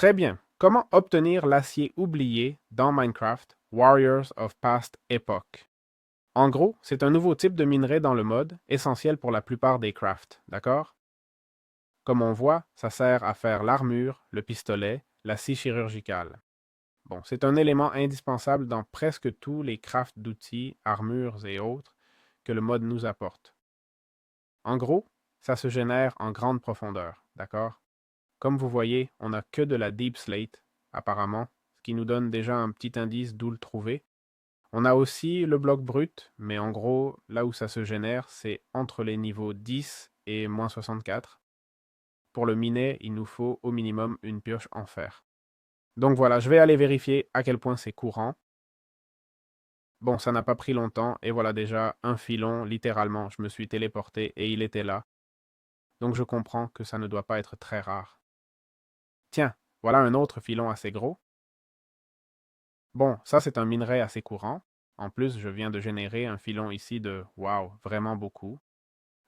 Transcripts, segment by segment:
Très bien. Comment obtenir l'acier oublié dans Minecraft Warriors of Past Epoch? En gros, c'est un nouveau type de minerai dans le mode, essentiel pour la plupart des crafts, d'accord? Comme on voit, ça sert à faire l'armure, le pistolet, la scie chirurgicale. Bon, c'est un élément indispensable dans presque tous les crafts d'outils, armures et autres que le mode nous apporte. En gros, ça se génère en grande profondeur, d'accord? Comme vous voyez, on n'a que de la deep slate, apparemment, ce qui nous donne déjà un petit indice d'où le trouver. On a aussi le bloc brut, mais en gros, là où ça se génère, c'est entre les niveaux 10 et -64. Pour le miner, il nous faut au minimum une pioche en fer. Donc voilà, je vais aller vérifier à quel point c'est courant. Bon, ça n'a pas pris longtemps, et voilà déjà un filon, littéralement, je me suis téléporté et il était là. Donc je comprends que ça ne doit pas être très rare. Tiens, voilà un autre filon assez gros. Bon, ça c'est un minerai assez courant. En plus, je viens de générer un filon ici de, wow, vraiment beaucoup.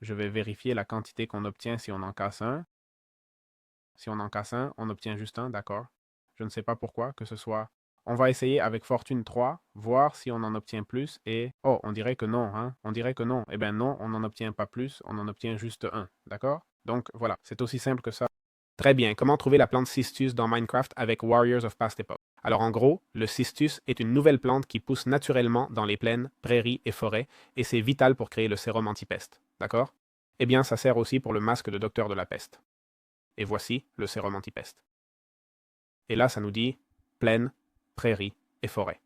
Je vais vérifier la quantité qu'on obtient si on en casse un. Si on en casse un, on obtient juste un, d'accord. Je ne sais pas pourquoi, que ce soit... On va essayer avec Fortune 3, voir si on en obtient plus et... Oh, on dirait que non, hein? On dirait que non. Eh bien non, on n'en obtient pas plus, on en obtient juste un, d'accord? Donc voilà, c'est aussi simple que ça. Très bien, comment trouver la plante Cistus dans Minecraft avec Warriors of Past Epoch? Alors en gros, le Cistus est une nouvelle plante qui pousse naturellement dans les plaines, prairies et forêts, et c'est vital pour créer le sérum anti-peste, d'accord? Eh bien, ça sert aussi pour le masque de docteur de la peste. Et voici le sérum anti-peste. Et là, ça nous dit plaine, prairie et forêt.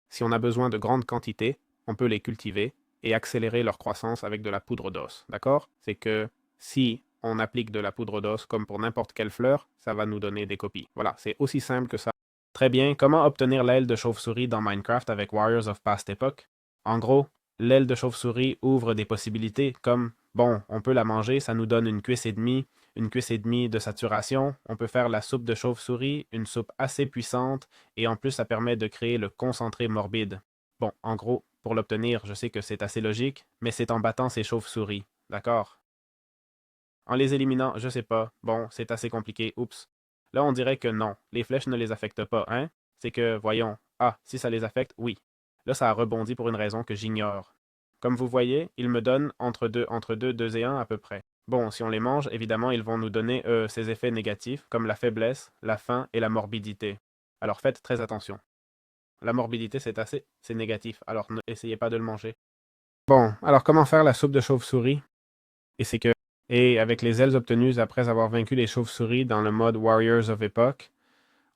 Si on a besoin de grandes quantités, on peut les cultiver et accélérer leur croissance avec de la poudre d'os. D'accord? C'est que si on applique de la poudre d'os comme pour n'importe quelle fleur, ça va nous donner des copies. Voilà, c'est aussi simple que ça. Très bien, comment obtenir l'aile de chauve-souris dans Minecraft avec Warriors of Past Epoch? En gros, l'aile de chauve-souris ouvre des possibilités comme, bon, on peut la manger, ça nous donne une cuisse et demie de saturation, on peut faire la soupe de chauve-souris, une soupe assez puissante, et en plus ça permet de créer le concentré morbide. Bon, en gros, pour l'obtenir, je sais que c'est assez logique, mais c'est en battant ces chauves-souris, d'accord? En les éliminant, je sais pas, bon, c'est assez compliqué, oups. Là, on dirait que non, les flèches ne les affectent pas, hein? C'est que, voyons, ah, si ça les affecte, oui. Là, ça a rebondi pour une raison que j'ignore. Comme vous voyez, il me donne entre 2 et un à peu près. Bon, si on les mange, évidemment, ils vont nous donner ces effets négatifs, comme la faiblesse, la faim et la morbidité. Alors faites très attention. La morbidité, c'est négatif, alors n'essayez pas de le manger. Bon, alors comment faire la soupe de chauve-souris? Et c'est que, et avec les ailes obtenues après avoir vaincu les chauves-souris dans le mode Warriors of Epoch,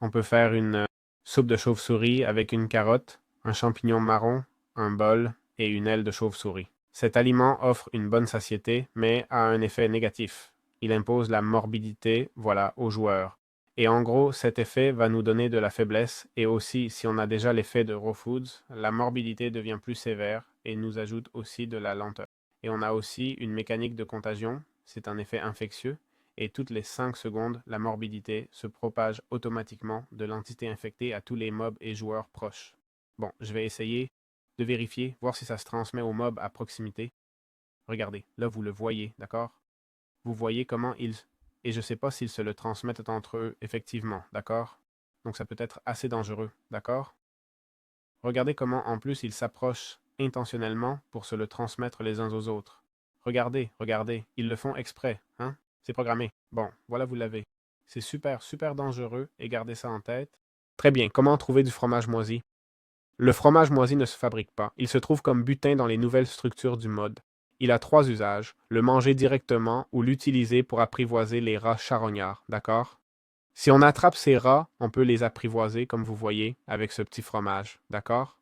on peut faire une soupe de chauve-souris avec une carotte, un champignon marron, un bol et une aile de chauve-souris. Cet aliment offre une bonne satiété, mais a un effet négatif. Il impose la morbidité, voilà, aux joueurs. Et en gros, cet effet va nous donner de la faiblesse, et aussi, si on a déjà l'effet de Raw Foods, la morbidité devient plus sévère et nous ajoute aussi de la lenteur. Et on a aussi une mécanique de contagion, c'est un effet infectieux, et toutes les 5 secondes, la morbidité se propage automatiquement de l'entité infectée à tous les mobs et joueurs proches. Bon, je vais essayer de vérifier, voir si ça se transmet aux mobs à proximité. Regardez, là vous le voyez, d'accord? Vous voyez comment ils... Et je ne sais pas s'ils se le transmettent entre eux, effectivement, d'accord? Donc ça peut être assez dangereux, d'accord? Regardez comment en plus ils s'approchent intentionnellement pour se le transmettre les uns aux autres. Regardez, regardez, ils le font exprès, hein? C'est programmé. Bon, voilà, vous l'avez. C'est super, super dangereux et gardez ça en tête. Très bien, comment trouver du fromage moisi? Le fromage moisi ne se fabrique pas. Il se trouve comme butin dans les nouvelles structures du mode. Il a 3 usages, le manger directement ou l'utiliser pour apprivoiser les rats charognards, d'accord? Si on attrape ces rats, on peut les apprivoiser, comme vous voyez, avec ce petit fromage, d'accord?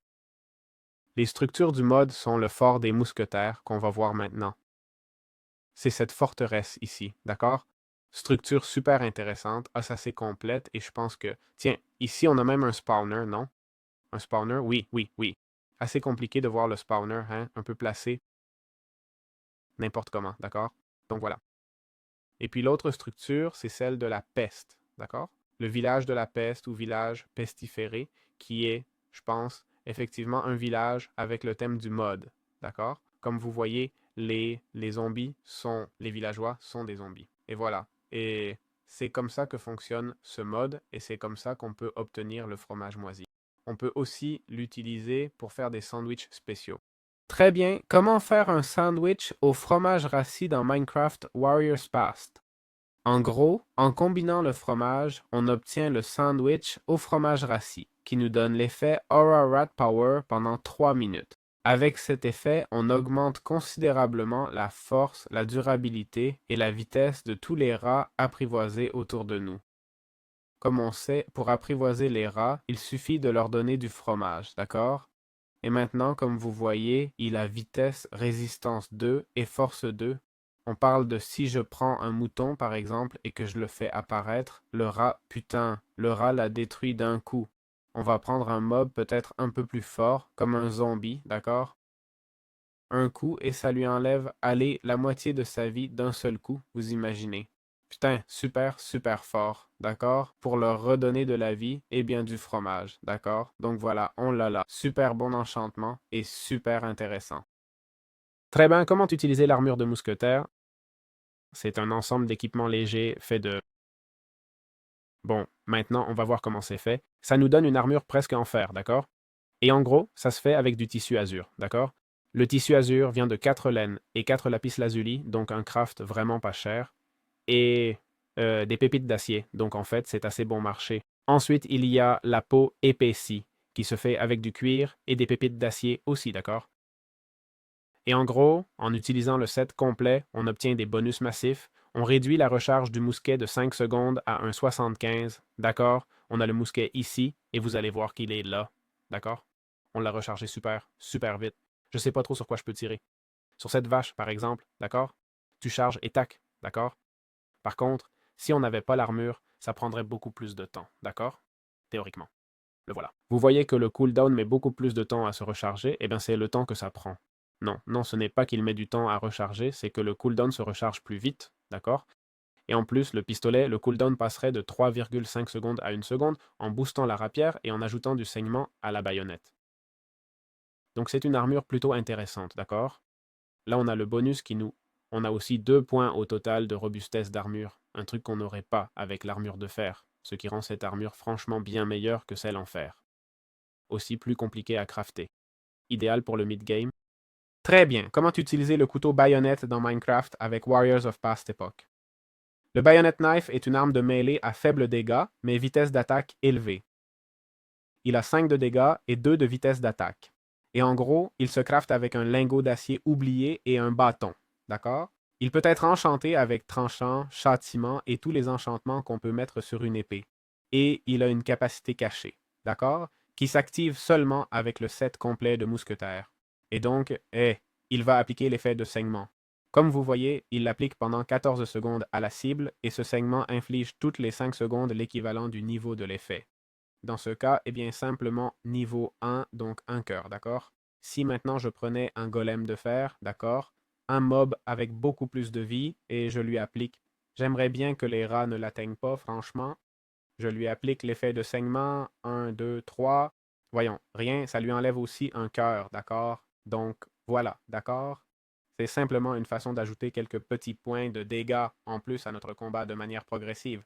Les structures du mode sont le fort des mousquetaires qu'on va voir maintenant. C'est cette forteresse ici, d'accord? Structure super intéressante, assez complète, et je pense que... Tiens, ici on a même un spawner, non? Un spawner? Oui, oui, oui. Assez compliqué de voir le spawner, hein? Un peu placé n'importe comment, d'accord? Donc voilà. Et puis l'autre structure, c'est celle de la peste, d'accord? Le village de la peste ou village pestiféré, qui est, je pense, effectivement un village avec le thème du mode, d'accord? Comme vous voyez, les zombies sont, les villageois sont des zombies. Et voilà. Et c'est comme ça que fonctionne ce mode et c'est comme ça qu'on peut obtenir le fromage moisi. On peut aussi l'utiliser pour faire des sandwichs spéciaux. Très bien, comment faire un sandwich au fromage rassis dans Minecraft Warriors Past? En gros, en combinant le fromage, on obtient le sandwich au fromage rassis, qui nous donne l'effet Aura Rat Power pendant 3 minutes. Avec cet effet, on augmente considérablement la force, la durabilité et la vitesse de tous les rats apprivoisés autour de nous. Comme on sait, pour apprivoiser les rats, il suffit de leur donner du fromage, d'accord? Et maintenant, comme vous voyez, il a vitesse, résistance 2 et force 2. On parle de si je prends un mouton, par exemple, et que je le fais apparaître, le rat, putain, le rat l'a détruit d'un coup. On va prendre un mob peut-être un peu plus fort, comme un zombie, d'accord? Un coup, et ça lui enlève, allez, la moitié de sa vie d'un seul coup, vous imaginez. Putain, super, super fort, d'accord? Pour leur redonner de la vie et bien du fromage, d'accord? Donc voilà, on l'a là. Super bon enchantement et super intéressant. Très bien, comment utiliser l'armure de mousquetaire? C'est un ensemble d'équipements légers fait de... Bon, maintenant, on va voir comment c'est fait. Ça nous donne une armure presque en fer, d'accord? Et en gros, ça se fait avec du tissu azur, d'accord? Le tissu azur vient de 4 laines et 4 lapis lazuli, donc un craft vraiment pas cher, et des pépites d'acier, donc en fait, c'est assez bon marché. Ensuite, il y a la peau épaissie, qui se fait avec du cuir et des pépites d'acier aussi, d'accord? Et en gros, en utilisant le set complet, on obtient des bonus massifs. On réduit la recharge du mousquet de 5 secondes à un 75. D'accord? On a le mousquet ici et vous allez voir qu'il est là. D'accord? On l'a rechargé super, super vite. Je sais pas trop sur quoi je peux tirer. Sur cette vache, par exemple, d'accord? Tu charges et tac, d'accord? Par contre, si on n'avait pas l'armure, ça prendrait beaucoup plus de temps, d'accord? Théoriquement. Le voilà. Vous voyez que le cooldown met beaucoup plus de temps à se recharger, et bien c'est le temps que ça prend. Non, non, ce n'est pas qu'il met du temps à recharger, c'est que le cooldown se recharge plus vite, d'accord? Et en plus, le pistolet, le cooldown passerait de 3,5 secondes à 1 seconde en boostant la rapière et en ajoutant du saignement à la baïonnette. Donc c'est une armure plutôt intéressante, d'accord? Là, on a le bonus qui nous... On a aussi 2 points au total de robustesse d'armure, un truc qu'on n'aurait pas avec l'armure de fer, ce qui rend cette armure franchement bien meilleure que celle en fer. Aussi plus compliqué à crafter. Idéal pour le mid-game. Très bien, comment utiliser le couteau baïonnette dans Minecraft avec Warriors of Past Epoch? Le Bayonet Knife est une arme de mêlée à faible dégâts, mais vitesse d'attaque élevée. Il a 5 de dégâts et 2 de vitesse d'attaque. Et en gros, il se crafte avec un lingot d'acier oublié et un bâton. D'accord? Il peut être enchanté avec tranchant, châtiment et tous les enchantements qu'on peut mettre sur une épée. Et il a une capacité cachée. D'accord? Qui s'active seulement avec le set complet de mousquetaire. Et donc, il va appliquer l'effet de saignement. Comme vous voyez, il l'applique pendant 14 secondes à la cible et ce saignement inflige toutes les 5 secondes l'équivalent du niveau de l'effet. Dans ce cas, eh bien simplement niveau 1, donc un cœur, d'accord? Si maintenant je prenais un golem de fer, d'accord? Un mob avec beaucoup plus de vie et je lui applique. J'aimerais bien que les rats ne l'atteignent pas, franchement. Je lui applique l'effet de saignement, 1, 2, 3. Voyons, rien, ça lui enlève aussi un cœur, d'accord? Donc voilà, d'accord? C'est simplement une façon d'ajouter quelques petits points de dégâts en plus à notre combat de manière progressive.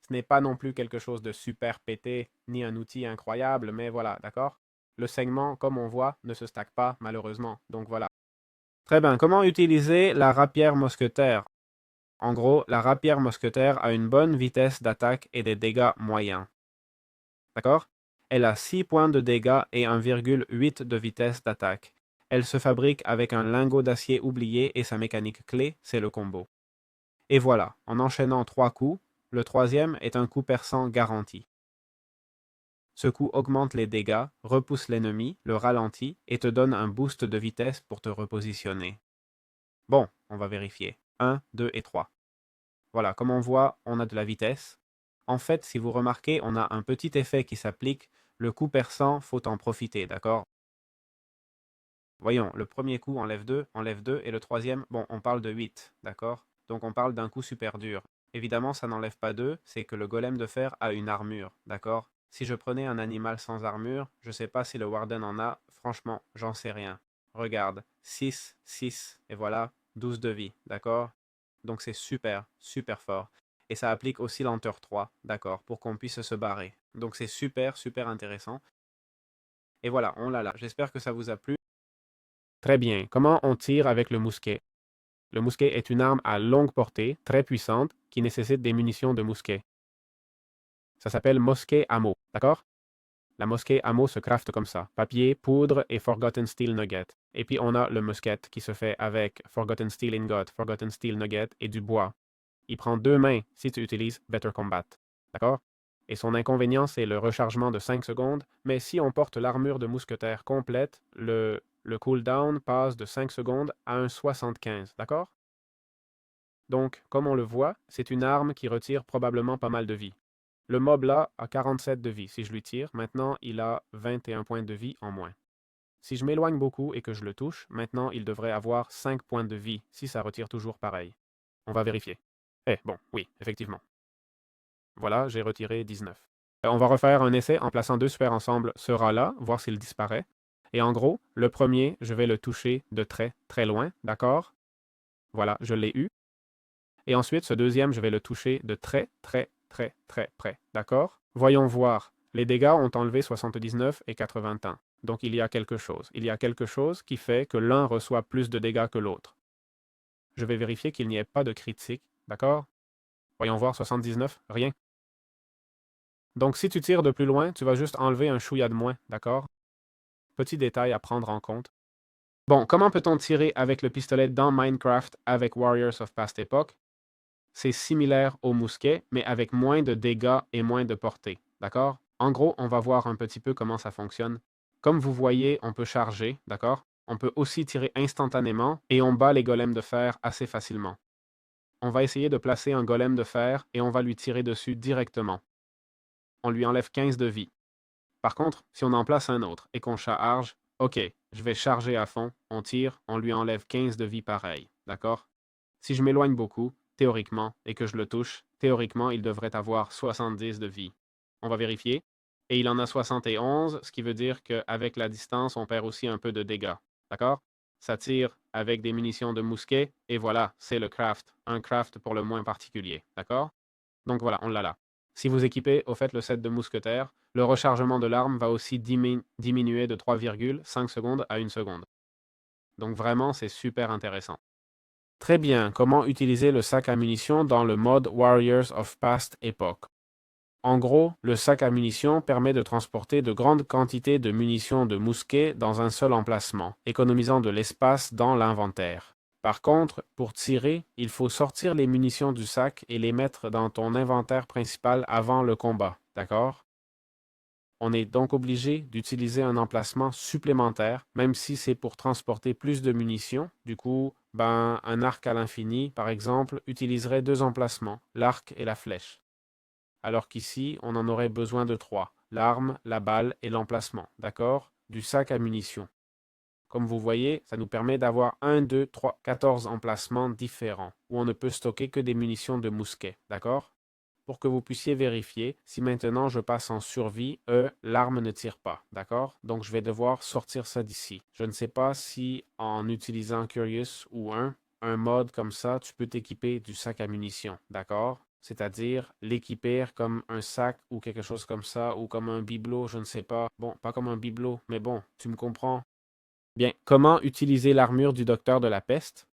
Ce n'est pas non plus quelque chose de super pété, ni un outil incroyable, mais voilà, d'accord? Le segment, comme on voit, ne se stack pas, malheureusement. Donc voilà. Très bien. Comment utiliser la rapière mousquetaire? En gros, la rapière mousquetaire a une bonne vitesse d'attaque et des dégâts moyens. D'accord? Elle a 6 points de dégâts et 1,8 de vitesse d'attaque. Elle se fabrique avec un lingot d'acier oublié et sa mécanique clé, c'est le combo. Et voilà, en enchaînant 3 coups, le troisième est un coup perçant garanti. Ce coup augmente les dégâts, repousse l'ennemi, le ralentit et te donne un boost de vitesse pour te repositionner. Bon, on va vérifier. 1, 2 et 3. Voilà, comme on voit, on a de la vitesse. En fait, si vous remarquez, on a un petit effet qui s'applique. Le coup perçant, faut en profiter, d'accord? Voyons, le premier coup enlève 2, et le troisième, bon, on parle de 8, d'accord? Donc on parle d'un coup super dur. Évidemment, ça n'enlève pas 2, c'est que le golem de fer a une armure, d'accord? Si je prenais un animal sans armure, je sais pas si le Warden en a, franchement, j'en sais rien. Regarde, 6, 6, et voilà, 12 de vie, d'accord? Donc c'est super, super fort. Et ça applique aussi lenteur 3, d'accord, pour qu'on puisse se barrer. Donc c'est super, super intéressant. Et voilà, on l'a là. J'espère que ça vous a plu. Très bien. Comment on tire avec le mousquet? Le mousquet est une arme à longue portée, très puissante, qui nécessite des munitions de mousquet. Ça s'appelle mosquet ammo, d'accord? La mosquet ammo se crafte comme ça. Papier, poudre et Forgotten Steel Nugget. Et puis on a le musket qui se fait avec Forgotten Steel Ingot, Forgotten Steel Nugget et du bois. Il prend 2 mains si tu utilises Better Combat. D'accord? Et son inconvénient, c'est le rechargement de 5 secondes, mais si on porte l'armure de mousquetaire complète, le cooldown passe de 5 secondes à un 75. D'accord? Donc, comme on le voit, c'est une arme qui retire probablement pas mal de vie. Le mob là a 47 de vie. Si je lui tire, maintenant il a 21 points de vie en moins. Si je m'éloigne beaucoup et que je le touche, maintenant il devrait avoir 5 points de vie si ça retire toujours pareil. On va vérifier. Eh, bon, oui, effectivement. Voilà, j'ai retiré 19. On va refaire un essai en plaçant 2 super ensemble ce rat-là, voir s'il disparaît. Et en gros, le premier, je vais le toucher de très, très loin, d'accord? Voilà, je l'ai eu. Et ensuite, ce deuxième, je vais le toucher de très, très, très, très près. D'accord? Voyons voir. Les dégâts ont enlevé 79 et 80 ans. Donc il y a quelque chose. Il y a quelque chose qui fait que l'un reçoit plus de dégâts que l'autre. Je vais vérifier qu'il n'y ait pas de critique. D'accord? Voyons voir 79, rien. Donc si tu tires de plus loin, tu vas juste enlever un chouïa de moins. D'accord? Petit détail à prendre en compte. Bon, comment peut-on tirer avec le pistolet dans Minecraft avec Warriors of Past Epoch? C'est similaire au mousquet, mais avec moins de dégâts et moins de portée. D'accord? En gros, on va voir un petit peu comment ça fonctionne. Comme vous voyez, on peut charger, d'accord? On peut aussi tirer instantanément et on bat les golems de fer assez facilement. On va essayer de placer un golem de fer et on va lui tirer dessus directement. On lui enlève 15 de vie. Par contre, si on en place un autre et qu'on charge, ok, je vais charger à fond, on tire, on lui enlève 15 de vie pareil. D'accord? Si je m'éloigne beaucoup, théoriquement, et que je le touche, théoriquement, il devrait avoir 70 de vie. On va vérifier. Et il en a 71, ce qui veut dire qu'avec la distance, on perd aussi un peu de dégâts. D'accord? Ça tire avec des munitions de mousquet, et voilà, c'est le craft. Un craft pour le moins particulier. D'accord? Donc voilà, on l'a là. Si vous équipez au fait le set de mousquetaire, le rechargement de l'arme va aussi diminuer de 3,5 secondes à 1 seconde. Donc vraiment, c'est super intéressant. Très bien, comment utiliser le sac à munitions dans le mode Warriors of Past Epoch? En gros, le sac à munitions permet de transporter de grandes quantités de munitions de mousquet dans un seul emplacement, économisant de l'espace dans l'inventaire. Par contre, pour tirer, il faut sortir les munitions du sac et les mettre dans ton inventaire principal avant le combat, d'accord? On est donc obligé d'utiliser un emplacement supplémentaire, même si c'est pour transporter plus de munitions. Du coup, un arc à l'infini, par exemple, utiliserait 2 emplacements, l'arc et la flèche. Alors qu'ici, on en aurait besoin de 3, l'arme, la balle et l'emplacement, d'accord? Du sac à munitions. Comme vous voyez, ça nous permet d'avoir 1, 2, 3, 14 emplacements différents, où on ne peut stocker que des munitions de mousquet, d'accord? Pour que vous puissiez vérifier, si maintenant je passe en survie, l'arme ne tire pas, d'accord? Donc je vais devoir sortir ça d'ici. Je ne sais pas si en utilisant Curious ou un mode comme ça, tu peux t'équiper du sac à munitions, d'accord? C'est-à-dire l'équiper comme un sac ou quelque chose comme ça, ou comme un bibelot, je ne sais pas. Bon, pas comme un bibelot, mais bon, tu me comprends. Bien, comment utiliser l'armure du docteur de la peste?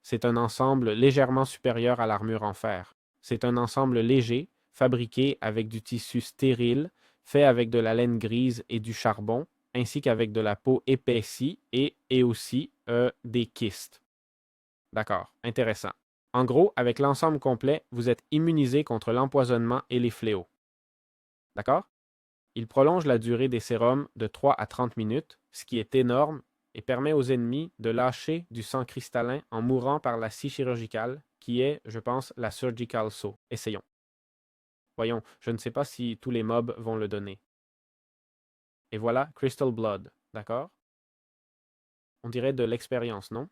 C'est un ensemble légèrement supérieur à l'armure en fer. C'est un ensemble léger, fabriqué avec du tissu stérile, fait avec de la laine grise et du charbon, ainsi qu'avec de la peau épaissie et aussi des kystes. D'accord, intéressant. En gros, avec l'ensemble complet, vous êtes immunisé contre l'empoisonnement et les fléaux. D'accord? Il prolonge la durée des sérums de 3 à 30 minutes, ce qui est énorme, et permet aux ennemis de lâcher du sang cristallin en mourant par la scie chirurgicale, qui est, je pense, la Surgical Saw. Essayons. Voyons, je ne sais pas si tous les mobs vont le donner. Et voilà, Crystal Blood, d'accord? On dirait de l'expérience, non?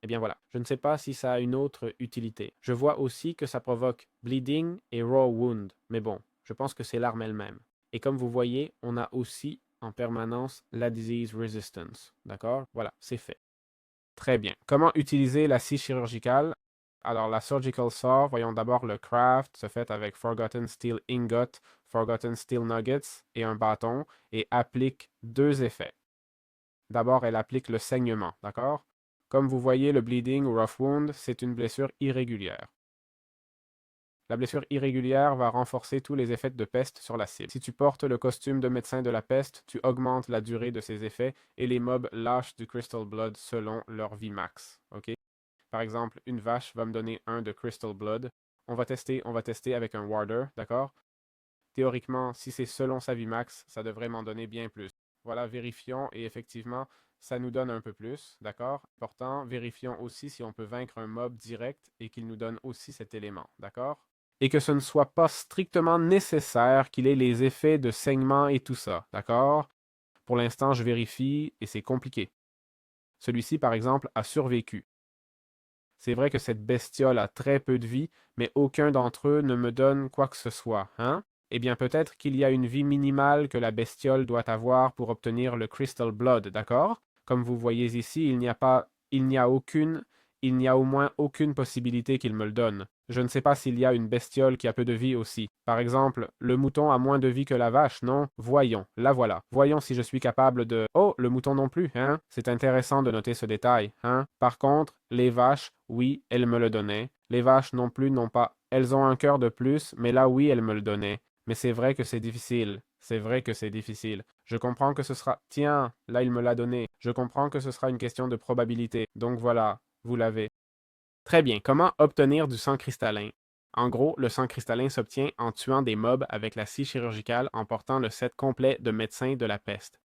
Eh bien voilà, je ne sais pas si ça a une autre utilité. Je vois aussi que ça provoque Bleeding et Raw Wound, mais bon, je pense que c'est l'arme elle-même. Et comme vous voyez, on a aussi en permanence la Disease Resistance. D'accord? Voilà, c'est fait. Très bien. Comment utiliser la scie chirurgicale? Alors, la Surgical Saw, voyons d'abord le craft, se fait avec Forgotten Steel Ingot, Forgotten Steel Nuggets et un bâton, et applique deux effets. D'abord, elle applique le saignement, d'accord? Comme vous voyez, le bleeding ou rough wound, c'est une blessure irrégulière. La blessure irrégulière va renforcer tous les effets de peste sur la cible. Si tu portes le costume de médecin de la peste, tu augmentes la durée de ces effets et les mobs lâchent du Crystal Blood selon leur vie max. OK? Par exemple, une vache va me donner un de Crystal Blood. On va tester avec un Warder, d'accord? Théoriquement, si c'est selon sa vie max, ça devrait m'en donner bien plus. Voilà, vérifions et effectivement, ça nous donne un peu plus, d'accord? Pourtant, vérifions aussi si on peut vaincre un mob direct et qu'il nous donne aussi cet élément, d'accord? Et que ce ne soit pas strictement nécessaire qu'il ait les effets de saignement et tout ça, d'accord? Pour l'instant, je vérifie et c'est compliqué. Celui-ci, par exemple, a survécu. C'est vrai que cette bestiole a très peu de vie, mais aucun d'entre eux ne me donne quoi que ce soit, hein? Eh bien, peut-être qu'il y a une vie minimale que la bestiole doit avoir pour obtenir le Crystal Blood, d'accord? Comme vous voyez ici, il n'y a au moins aucune possibilité qu'il me le donne. Je ne sais pas s'il y a une bestiole qui a peu de vie aussi. Par exemple, le mouton a moins de vie que la vache, non? Voyons, la voilà. Voyons si je suis capable de... Oh, le mouton non plus, hein? C'est intéressant de noter ce détail, hein? Par contre, les vaches, oui, elles me le donnaient. Les vaches non plus n'ont pas. Elles ont un cœur de plus, mais là, oui, elles me le donnaient. Mais c'est vrai que c'est difficile. C'est vrai que c'est difficile. Je comprends que ce sera... Tiens, là, il me l'a donné. Je comprends que ce sera une question de probabilité. Donc voilà, vous l'avez. Très bien. Comment obtenir du sang cristallin? En gros, le sang cristallin s'obtient en tuant des mobs avec la scie chirurgicale en portant le set complet de médecin de la peste.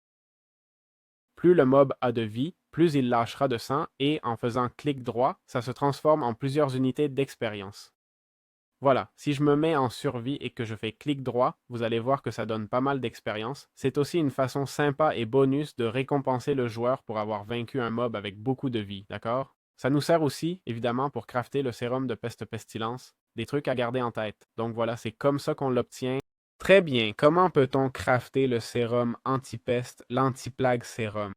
Plus le mob a de vie, plus il lâchera de sang et, en faisant clic droit, ça se transforme en plusieurs unités d'expérience. Voilà, si je me mets en survie et que je fais clic droit, vous allez voir que ça donne pas mal d'expérience. C'est aussi une façon sympa et bonus de récompenser le joueur pour avoir vaincu un mob avec beaucoup de vie, d'accord? Ça nous sert aussi, évidemment, pour crafter le sérum de peste pestilence. Des trucs à garder en tête. Donc voilà, c'est comme ça qu'on l'obtient. Très bien, comment peut-on crafter le sérum anti-peste, l'anti-plague sérum?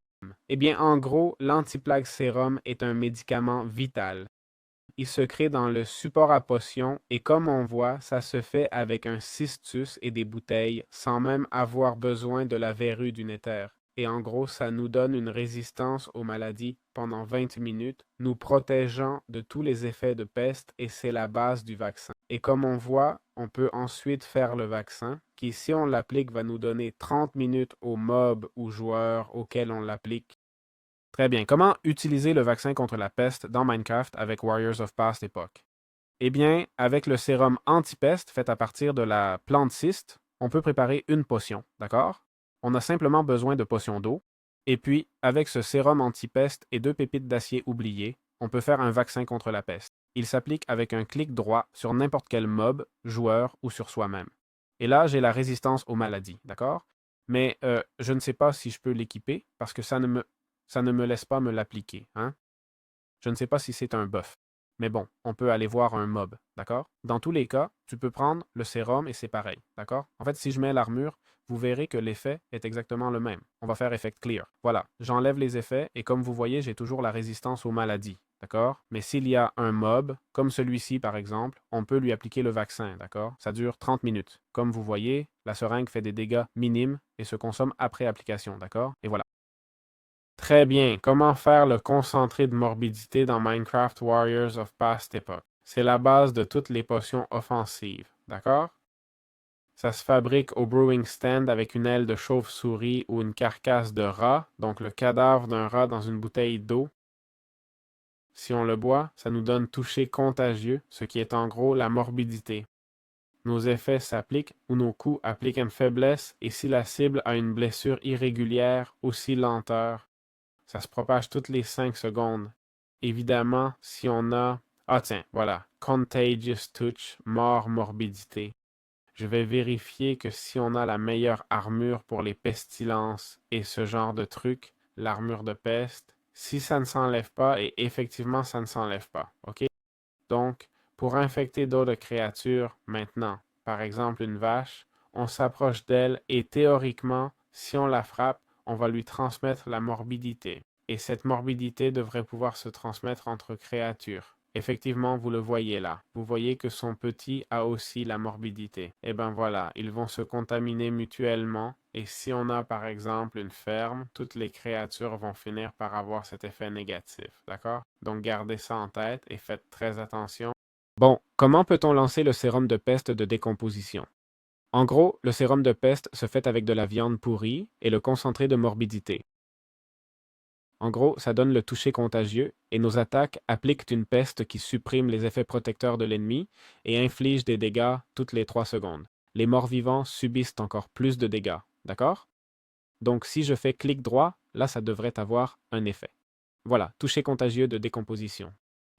Eh bien, en gros, l'anti-plague sérum est un médicament vital. Il se crée dans le support à potion et comme on voit, ça se fait avec un cistus et des bouteilles sans même avoir besoin de la verrue du nether. Et en gros, ça nous donne une résistance aux maladies pendant 20 minutes, nous protégeant de tous les effets de peste et c'est la base du vaccin. Et comme on voit, on peut ensuite faire le vaccin qui, si on l'applique, va nous donner 30 minutes aux mobs ou joueurs auxquels on l'applique. Très bien. Comment utiliser le vaccin contre la peste dans Minecraft avec Warriors of Past Epoch? Eh bien, avec le sérum anti-peste fait à partir de la plante cyste, on peut préparer une potion, d'accord? On a simplement besoin de potions d'eau. Et puis, avec ce sérum anti-peste et deux pépites d'acier oubliées, on peut faire un vaccin contre la peste. Il s'applique avec un clic droit sur n'importe quel mob, joueur ou sur soi-même. Et là, j'ai la résistance aux maladies, d'accord? Mais je ne sais pas si je peux l'équiper parce que ça ne me laisse pas me l'appliquer, hein? Je ne sais pas si c'est un buff. Mais bon, on peut aller voir un mob, d'accord? Dans tous les cas, tu peux prendre le sérum et c'est pareil, d'accord? En fait, si je mets l'armure, vous verrez que l'effet est exactement le même. On va faire effect clear. Voilà, j'enlève les effets et comme vous voyez, j'ai toujours la résistance aux maladies, d'accord? Mais s'il y a un mob, comme celui-ci par exemple, on peut lui appliquer le vaccin, d'accord? Ça dure 30 minutes. Comme vous voyez, la seringue fait des dégâts minimes et se consomme après application, d'accord? Et voilà. Très bien. Comment faire le concentré de morbidité dans Minecraft Warriors of Past Epoch? C'est la base de toutes les potions offensives. D'accord? Ça se fabrique au brewing stand avec une aile de chauve-souris ou une carcasse de rat, donc le cadavre d'un rat dans une bouteille d'eau. Si on le boit, ça nous donne toucher contagieux, ce qui est en gros la morbidité. Nos effets s'appliquent ou nos coups appliquent une faiblesse et si la cible a une blessure irrégulière, aussi lenteur, ça se propage toutes les 5 secondes. Évidemment, si on a... Ah tiens, voilà. Contagious Touch, mort morbidité. Je vais vérifier que si on a la meilleure armure pour les pestilences et ce genre de trucs, l'armure de peste, si ça ne s'enlève pas, et effectivement ça ne s'enlève pas, ok? Donc, pour infecter d'autres créatures, maintenant, par exemple une vache, on s'approche d'elle et théoriquement, si on la frappe, on va lui transmettre la morbidité. Et cette morbidité devrait pouvoir se transmettre entre créatures. Effectivement, vous le voyez là. Vous voyez que son petit a aussi la morbidité. Et ben voilà, ils vont se contaminer mutuellement. Et si on a par exemple une ferme, toutes les créatures vont finir par avoir cet effet négatif. D'accord? Donc gardez ça en tête et faites très attention. Bon, comment peut-on lancer le sérum de peste de décomposition? En gros, le sérum de peste se fait avec de la viande pourrie et le concentré de morbidité. En gros, ça donne le toucher contagieux et nos attaques appliquent une peste qui supprime les effets protecteurs de l'ennemi et inflige des dégâts toutes les 3 secondes. Les morts-vivants subissent encore plus de dégâts, d'accord? Donc si je fais clic droit, là ça devrait avoir un effet. Voilà, toucher contagieux de décomposition.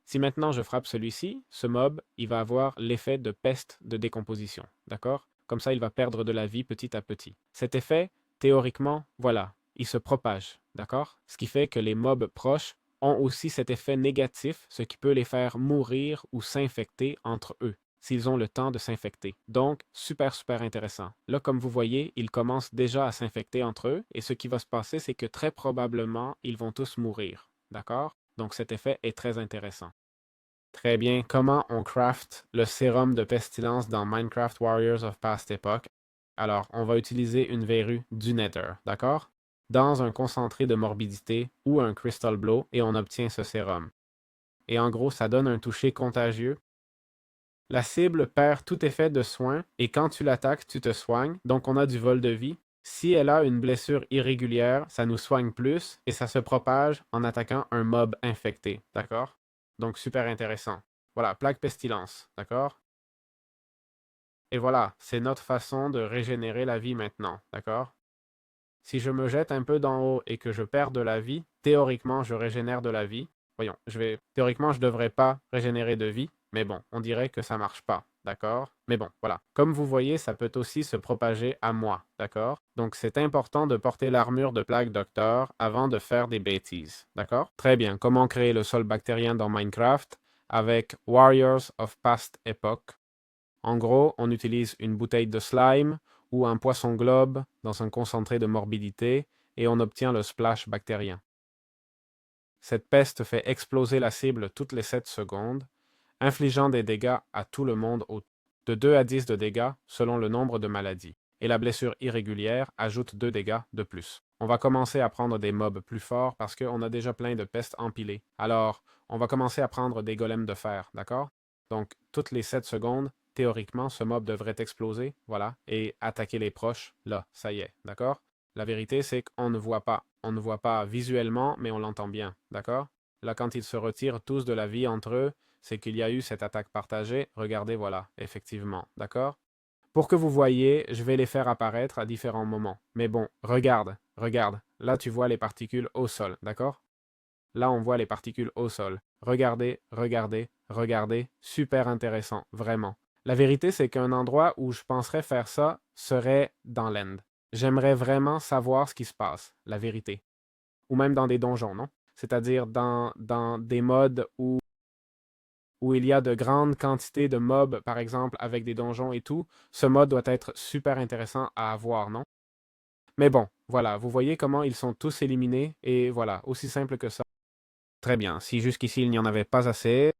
Si maintenant je frappe celui-ci, ce mob, il va avoir l'effet de peste de décomposition, d'accord? Comme ça, il va perdre de la vie petit à petit. Cet effet, théoriquement, voilà, il se propage, d'accord? Ce qui fait que les mobs proches ont aussi cet effet négatif, ce qui peut les faire mourir ou s'infecter entre eux, s'ils ont le temps de s'infecter. Donc, super, super intéressant. Là, comme vous voyez, ils commencent déjà à s'infecter entre eux, et ce qui va se passer, c'est que très probablement, ils vont tous mourir, d'accord? Donc, cet effet est très intéressant. Très bien. Comment on craft le sérum de pestilence dans Minecraft Warriors of Past Epoch? Alors, on va utiliser une verrue du Nether, d'accord? Dans un concentré de morbidité ou un Crystal Blow et on obtient ce sérum. Et en gros, ça donne un toucher contagieux. La cible perd tout effet de soin et quand tu l'attaques, tu te soignes. Donc, on a du vol de vie. Si elle a une blessure irrégulière, ça nous soigne plus et ça se propage en attaquant un mob infecté, d'accord? Donc, super intéressant. Voilà, plaque pestilence, d'accord? Et voilà, c'est notre façon de régénérer la vie maintenant, d'accord? Si je me jette un peu d'en haut et que je perds de la vie, théoriquement, je régénère de la vie. Voyons, théoriquement, je ne devrais pas régénérer de vie, mais bon, on dirait que ça marche pas, d'accord? Mais bon, voilà. Comme vous voyez, ça peut aussi se propager à moi, d'accord? Donc, c'est important de porter l'armure de plague docteur avant de faire des bêtises, d'accord? Très bien. Comment créer le sol bactérien dans Minecraft? Avec Warriors of Past Epoch. En gros, on utilise une bouteille de slime ou un poisson globe dans un concentré de morbidité et on obtient le splash bactérien. Cette peste fait exploser la cible toutes les 7 secondes, infligeant des dégâts à tout le monde de 2 à 10 de dégâts selon le nombre de maladies. Et la blessure irrégulière ajoute 2 dégâts de plus. On va commencer à prendre des mobs plus forts parce qu'on a déjà plein de pestes empilées. Alors, on va commencer à prendre des golems de fer, d'accord? Donc, toutes les 7 secondes, théoriquement, ce mob devrait exploser, voilà, et attaquer les proches. Là, ça y est, d'accord? La vérité, c'est qu'on ne voit pas. On ne voit pas visuellement, mais on l'entend bien, d'accord? Là, quand ils se retirent tous de la vie entre eux, c'est qu'il y a eu cette attaque partagée. Regardez, voilà, effectivement, d'accord? Pour que vous voyez, je vais les faire apparaître à différents moments. Mais bon, regarde, regarde. Là, tu vois les particules au sol, d'accord? Là, on voit les particules au sol. Regardez, regardez, regardez. Super intéressant, vraiment. La vérité, c'est qu'un endroit où je penserais faire ça serait dans l'end. J'aimerais vraiment savoir ce qui se passe, la vérité. Ou même dans des donjons, non? C'est-à-dire dans des modes où il y a de grandes quantités de mobs, par exemple, avec des donjons et tout. Ce mode doit être super intéressant à avoir, non? Mais bon, voilà, vous voyez comment ils sont tous éliminés, et voilà, aussi simple que ça. Très bien, si jusqu'ici il n'y en avait pas assez,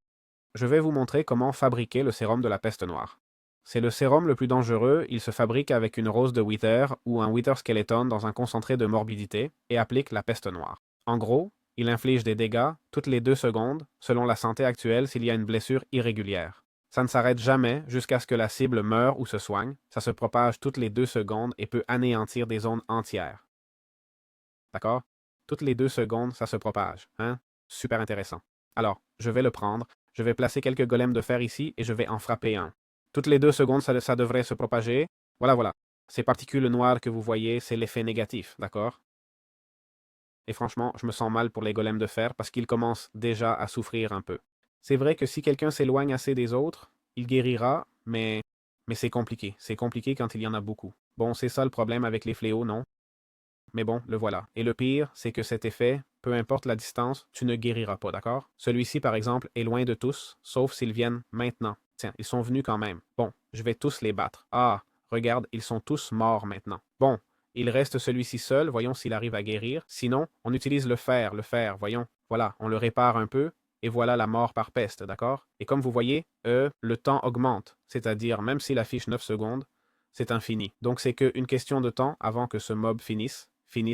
je vais vous montrer comment fabriquer le sérum de la peste noire. C'est le sérum le plus dangereux, il se fabrique avec une rose de Wither ou un Wither Skeleton dans un concentré de morbidité et applique la peste noire. En gros, il inflige des dégâts toutes les 2 secondes, selon la santé actuelle s'il y a une blessure irrégulière. Ça ne s'arrête jamais jusqu'à ce que la cible meure ou se soigne, ça se propage toutes les 2 secondes et peut anéantir des zones entières. D'accord? Toutes les 2 secondes, ça se propage, hein? Super intéressant. Alors, je vais le prendre, je vais placer quelques golems de fer ici et je vais en frapper un. Toutes les 2 secondes, ça devrait se propager. Voilà, voilà. Ces particules noires que vous voyez, c'est l'effet négatif, d'accord? Et franchement, je me sens mal pour les golems de fer parce qu'ils commencent déjà à souffrir un peu. C'est vrai que si quelqu'un s'éloigne assez des autres, il guérira, mais c'est compliqué. C'est compliqué quand il y en a beaucoup. Bon, c'est ça le problème avec les fléaux, non? Mais bon, le voilà. Et le pire, c'est que cet effet, peu importe la distance, tu ne guériras pas, d'accord? Celui-ci, par exemple, est loin de tous, sauf s'ils viennent maintenant. Tiens, ils sont venus quand même. Bon, je vais tous les battre. Ah, regarde, ils sont tous morts maintenant. Bon, il reste celui-ci seul, voyons s'il arrive à guérir. Sinon, on utilise le fer, voyons. Voilà, on le répare un peu, et voilà la mort par peste, d'accord? Et comme vous voyez, le temps augmente, c'est-à-dire même s'il affiche 9 secondes, c'est infini. Donc c'est qu'une question de temps avant que ce mob finisse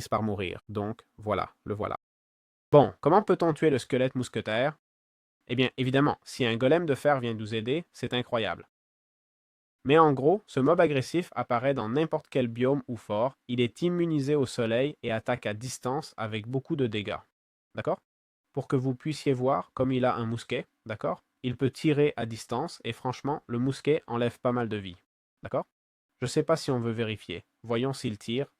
par mourir. Donc voilà, le voilà. Bon, comment peut-on tuer le squelette mousquetaire? Eh bien, évidemment, si un golem de fer vient nous aider, c'est incroyable. Mais en gros, ce mob agressif apparaît dans n'importe quel biome ou fort, il est immunisé au soleil et attaque à distance avec beaucoup de dégâts. D'accord? Pour que vous puissiez voir, comme il a un mousquet, d'accord? Il peut tirer à distance et franchement, le mousquet enlève pas mal de vie. D'accord? Je ne sais pas si on veut vérifier. Voyons s'il tire,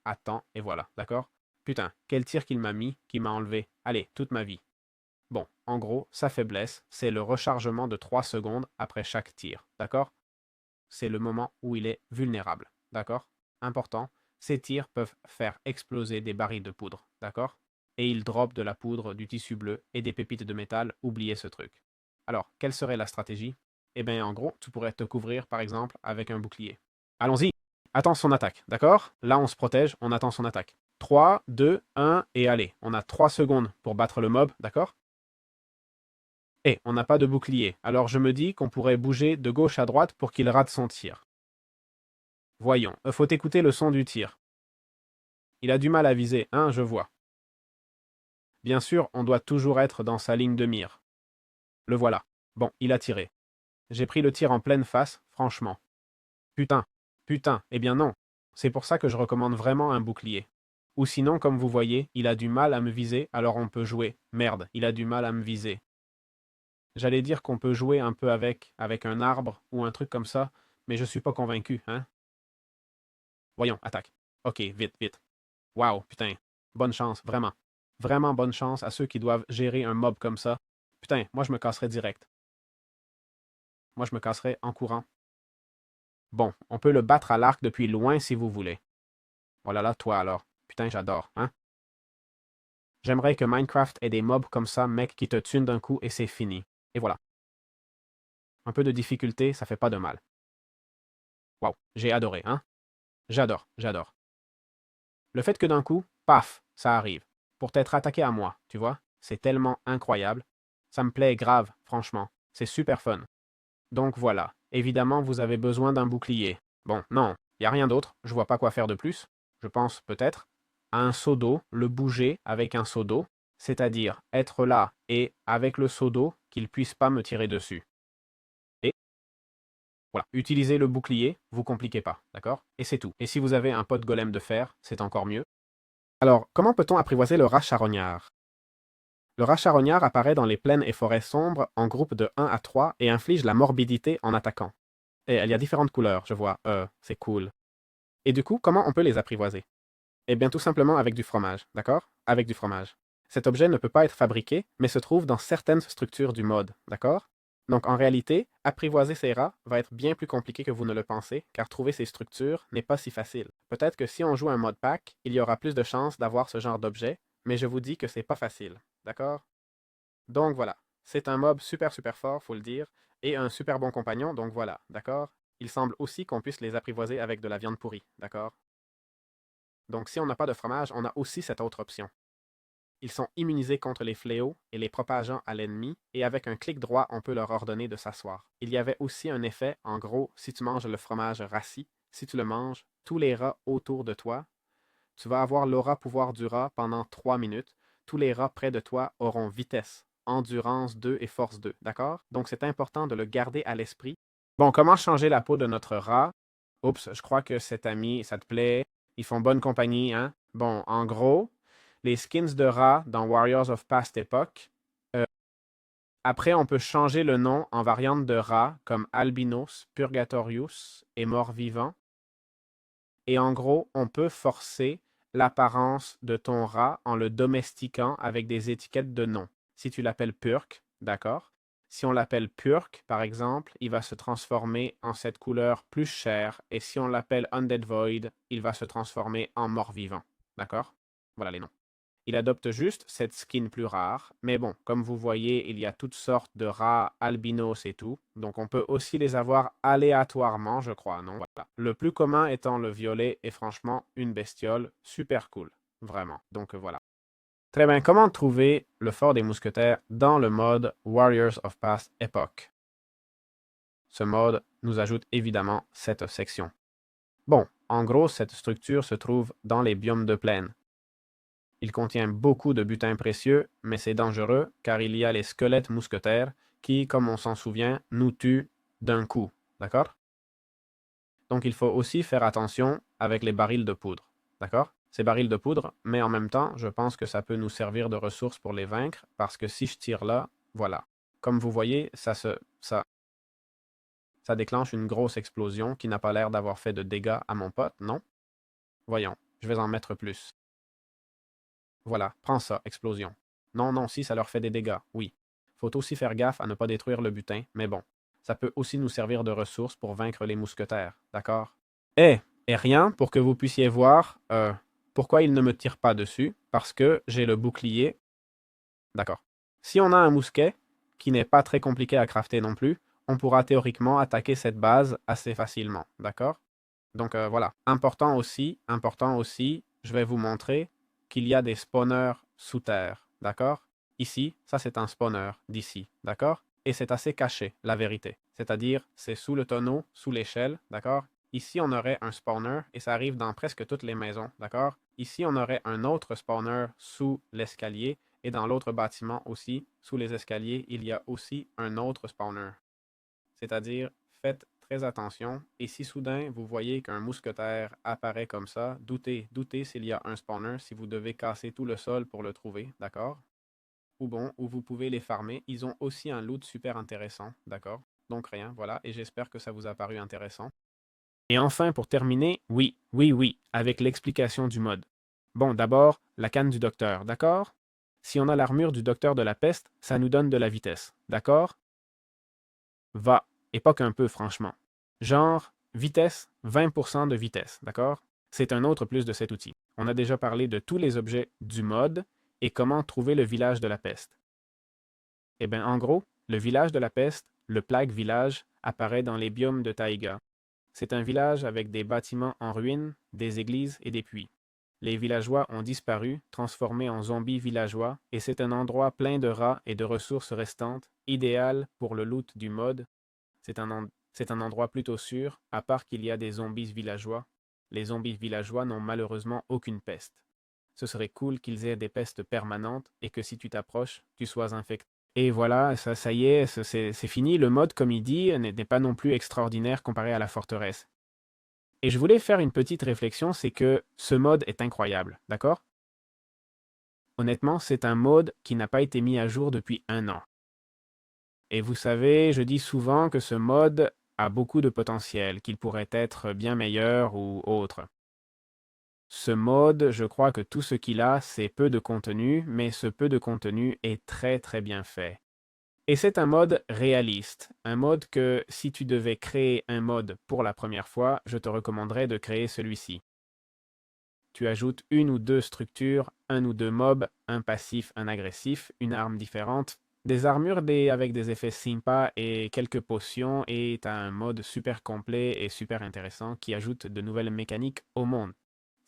attends, et voilà, d'accord? Putain, quel tir qu'il m'a mis, qui m'a enlevé. Allez, toute ma vie. Bon, en gros, sa faiblesse, c'est le rechargement de 3 secondes après chaque tir, d'accord? C'est le moment où il est vulnérable, d'accord? Important, ces tirs peuvent faire exploser des barils de poudre, d'accord? Et il drop de la poudre, du tissu bleu et des pépites de métal, oubliez ce truc. Alors, quelle serait la stratégie? Eh bien, en gros, tu pourrais te couvrir, par exemple, avec un bouclier. Allons-y! Attends son attaque, d'accord? Là, on se protège, on attend son attaque. 3, 2, 1, et allez, on a 3 secondes pour battre le mob, d'accord? Et on n'a pas de bouclier, alors je me dis qu'on pourrait bouger de gauche à droite pour qu'il rate son tir. Voyons, faut écouter le son du tir. Il a du mal à viser, hein, je vois. Bien sûr, on doit toujours être dans sa ligne de mire. Le voilà. Bon, il a tiré. J'ai pris le tir en pleine face, franchement. Putain, eh bien non. C'est pour ça que je recommande vraiment un bouclier. Ou sinon, comme vous voyez, il a du mal à me viser, alors on peut jouer. Merde, il a du mal à me viser. J'allais dire qu'on peut jouer un peu avec un arbre ou un truc comme ça, mais je suis pas convaincu, hein. Voyons, attaque. Ok, vite, vite. Waouh, putain. Bonne chance, vraiment. Vraiment bonne chance à ceux qui doivent gérer un mob comme ça. Putain, moi je me casserais direct. Moi je me casserais en courant. Bon, on peut le battre à l'arc depuis loin si vous voulez. Oh là là, toi alors. Putain, j'adore, hein. J'aimerais que Minecraft ait des mobs comme ça, mec, qui te tunent d'un coup et c'est fini. Et voilà. Un peu de difficulté, ça fait pas de mal. Waouh, j'ai adoré, hein. J'adore. Le fait que d'un coup, paf, ça arrive. Pour t'être attaqué à moi, tu vois, c'est tellement incroyable. Ça me plaît grave, franchement. C'est super fun. Donc voilà, évidemment, vous avez besoin d'un bouclier. Bon, non, il n'y a rien d'autre, je vois pas quoi faire de plus. Je pense peut-être à un seau d'eau, le bouger avec un seau d'eau, c'est-à-dire être là et avec le seau d'eau qu'il puisse pas me tirer dessus. Et voilà, utilisez le bouclier, vous compliquez pas, d'accord? Et c'est tout. Et si vous avez un pot de golem de fer, c'est encore mieux. Alors, comment peut-on apprivoiser le rat charognard? Le rat charognard apparaît dans les plaines et forêts sombres en groupe de 1 à 3 et inflige la morbidité en attaquant. Et il y a différentes couleurs, je vois. C'est cool. Et du coup, comment on peut les apprivoiser? Eh bien, tout simplement avec du fromage, d'accord? Avec du fromage. Cet objet ne peut pas être fabriqué, mais se trouve dans certaines structures du mode, d'accord? Donc en réalité, apprivoiser ces rats va être bien plus compliqué que vous ne le pensez, car trouver ces structures n'est pas si facile. Peut-être que si on joue un mode pack, il y aura plus de chances d'avoir ce genre d'objet, mais je vous dis que c'est pas facile, d'accord? Donc voilà, c'est un mob super fort, faut le dire, et un super bon compagnon, donc voilà, d'accord? Il semble aussi qu'on puisse les apprivoiser avec de la viande pourrie, d'accord? Donc si on n'a pas de fromage, on a aussi cette autre option. Ils sont immunisés contre les fléaux et les propageant à l'ennemi, et avec un clic droit, on peut leur ordonner de s'asseoir. Il y avait aussi un effet, en gros, si tu manges le fromage rassis, si tu le manges, tous les rats autour de toi, tu vas avoir l'aura pouvoir du rat pendant 3 minutes. Tous les rats près de toi auront vitesse, endurance 2 et force 2, d'accord? Donc c'est important de le garder à l'esprit. Bon, comment changer la peau de notre rat? Oups, je crois que cet ami, ça te plaît. Ils font bonne compagnie, hein? Bon, en gros, les skins de rats dans Warriors of Past Epoch. euh, Après, on peut changer le nom en variante de rat comme Albinos, Purgatorius et Mort-Vivant. Et en gros, on peut forcer l'apparence de ton rat en le domestiquant avec des étiquettes de nom. Si tu l'appelles Purk, d'accord? Si on l'appelle Purk, par exemple, il va se transformer en cette couleur plus chère. Et si on l'appelle Undead Void, il va se transformer en mort-vivant. D'accord? Voilà les noms. Il adopte juste cette skin plus rare, mais bon, comme vous voyez, il y a toutes sortes de rats albinos et tout, donc on peut aussi les avoir aléatoirement, je crois, non? Voilà. Le plus commun étant le violet, et franchement, une bestiole super cool, vraiment. Donc voilà. Très bien, comment trouver le fort des mousquetaires dans le mode Warriors of Past Epoch? Ce mode nous ajoute évidemment cette section. Bon, en gros, cette structure se trouve dans les biomes de plaine. Il contient beaucoup de butin précieux, mais c'est dangereux car il y a les squelettes mousquetaires qui, comme on s'en souvient, nous tuent d'un coup. D'accord? Donc il faut aussi faire attention avec les barils de poudre. D'accord? Ces barils de poudre, mais en même temps, je pense que ça peut nous servir de ressource pour les vaincre parce que si je tire là, voilà. Comme vous voyez, ça déclenche une grosse explosion qui n'a pas l'air d'avoir fait de dégâts à mon pote, non? Voyons, je vais en mettre plus. Voilà, prends ça, explosion. Non, non, si, ça leur fait des dégâts, oui. Faut aussi faire gaffe à ne pas détruire le butin, mais bon, ça peut aussi nous servir de ressource pour vaincre les mousquetaires, d'accord? Et rien pour que vous puissiez voir pourquoi ils ne me tirent pas dessus, parce que j'ai le bouclier. D'accord. Si on a un mousquet, qui n'est pas très compliqué à crafter non plus, on pourra théoriquement attaquer cette base assez facilement, d'accord? Donc voilà. Important aussi, je vais vous montrer qu'il y a des spawners sous terre, d'accord? Ici, ça c'est un spawner d'ici, d'accord? Et c'est assez caché, la vérité. C'est-à-dire, c'est sous le tonneau, sous l'échelle, d'accord? Ici, on aurait un spawner et ça arrive dans presque toutes les maisons, d'accord? Ici, on aurait un autre spawner sous l'escalier et dans l'autre bâtiment aussi, sous les escaliers, il y a aussi un autre spawner. C'est-à-dire, faites très attention et si soudain vous voyez qu'un mousquetaire apparaît comme ça, doutez s'il y a un spawner si vous devez casser tout le sol pour le trouver, d'accord? Ou bon, ou vous pouvez les farmer. Ils ont aussi un loot super intéressant, d'accord? Donc rien, voilà, et j'espère que ça vous a paru intéressant. Et enfin, pour terminer, oui, avec l'explication du mode. Bon, d'abord, la canne du docteur, d'accord? Si on a l'armure du docteur de la peste, ça nous donne de la vitesse, d'accord? Va, époque un peu, franchement. Genre, vitesse, 20% de vitesse, d'accord? C'est un autre plus de cet outil. On a déjà parlé de tous les objets du mode et comment trouver le village de la peste. Eh bien, en gros, le village de la peste, le Plague Village, apparaît dans les biomes de taïga. C'est un village avec des bâtiments en ruine, des églises et des puits. Les villageois ont disparu, transformés en zombies villageois, et c'est un endroit plein de rats et de ressources restantes, idéal pour le loot du mode. C'est un endroit plutôt sûr, à part qu'il y a des zombies villageois. Les zombies villageois n'ont malheureusement aucune peste. Ce serait cool qu'ils aient des pestes permanentes et que si tu t'approches, tu sois infecté. Et voilà, ça y est, c'est fini. Le mode, comme il dit, n'est pas non plus extraordinaire comparé à la forteresse. Et je voulais faire une petite réflexion, c'est que ce mode est incroyable, d'accord? Honnêtement, c'est un mode qui n'a pas été mis à jour depuis 1 an. Et vous savez, je dis souvent que ce mode a beaucoup de potentiel, qu'il pourrait être bien meilleur ou autre. Ce mode, je crois que tout ce qu'il a, c'est peu de contenu, mais ce peu de contenu est très très bien fait. Et c'est un mode réaliste, un mode que si tu devais créer un mode pour la première fois, je te recommanderais de créer celui-ci. Tu ajoutes une ou deux structures, un ou deux mobs, un passif, un agressif, une arme différente, des armures avec des effets sympas et quelques potions, et tu as un mode super complet et super intéressant qui ajoute de nouvelles mécaniques au monde.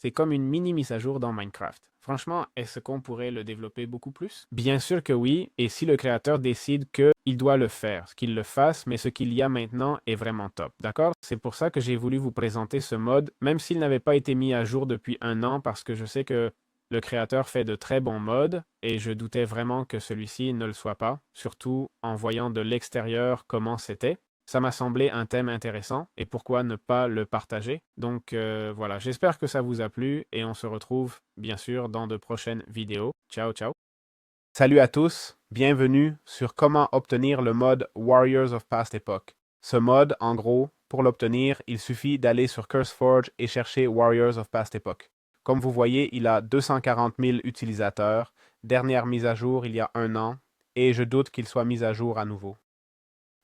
C'est comme une mini mise à jour dans Minecraft. Franchement, est-ce qu'on pourrait le développer beaucoup plus? Bien sûr que oui, et si le créateur décide qu'il doit le faire, qu'il le fasse, mais ce qu'il y a maintenant est vraiment top, d'accord? C'est pour ça que j'ai voulu vous présenter ce mode, même s'il n'avait pas été mis à jour depuis 1 an, parce que je sais que le créateur fait de très bons modes, et je doutais vraiment que celui-ci ne le soit pas, surtout en voyant de l'extérieur comment c'était. Ça m'a semblé un thème intéressant et pourquoi ne pas le partager. Donc voilà, j'espère que ça vous a plu et on se retrouve bien sûr dans de prochaines vidéos. Ciao, ciao. Salut à tous, bienvenue sur comment obtenir le mode Warriors of Past Epoch. Ce mode, en gros, pour l'obtenir, il suffit d'aller sur CurseForge et chercher Warriors of Past Epoch. Comme vous voyez, il a 240 000 utilisateurs, dernière mise à jour il y a 1 an, et je doute qu'il soit mis à jour à nouveau.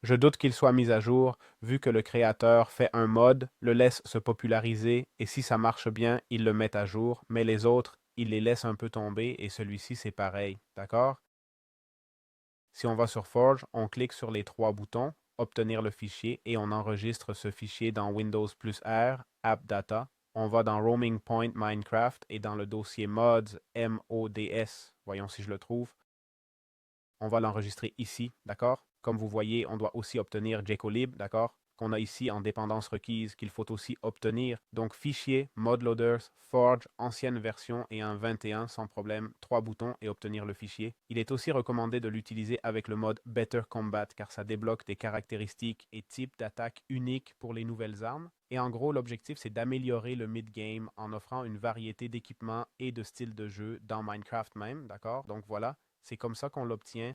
Je doute qu'il soit mis à jour, vu que le créateur fait un mode, le laisse se populariser, et si ça marche bien, il le met à jour, mais les autres, il les laisse un peu tomber, et celui-ci, c'est pareil, d'accord? Si on va sur Forge, on clique sur les 3 boutons, obtenir le fichier, et on enregistre ce fichier dans Windows plus R, App Data, on va dans Roaming Point Minecraft et dans le dossier mods, M-O-D-S, voyons si je le trouve, on va l'enregistrer ici, d'accord? Comme vous voyez, on doit aussi obtenir Jcolib, d'accord? Qu'on a ici en dépendance requise, qu'il faut aussi obtenir. Donc, fichier, modloaders, forge, ancienne version et un 21 sans problème, 3 boutons et obtenir le fichier. Il est aussi recommandé de l'utiliser avec le mode Better Combat car ça débloque des caractéristiques et types d'attaques uniques pour les nouvelles armes. Et en gros, l'objectif, c'est d'améliorer le mid-game en offrant une variété d'équipements et de styles de jeu dans Minecraft même, d'accord? Donc voilà, c'est comme ça qu'on l'obtient.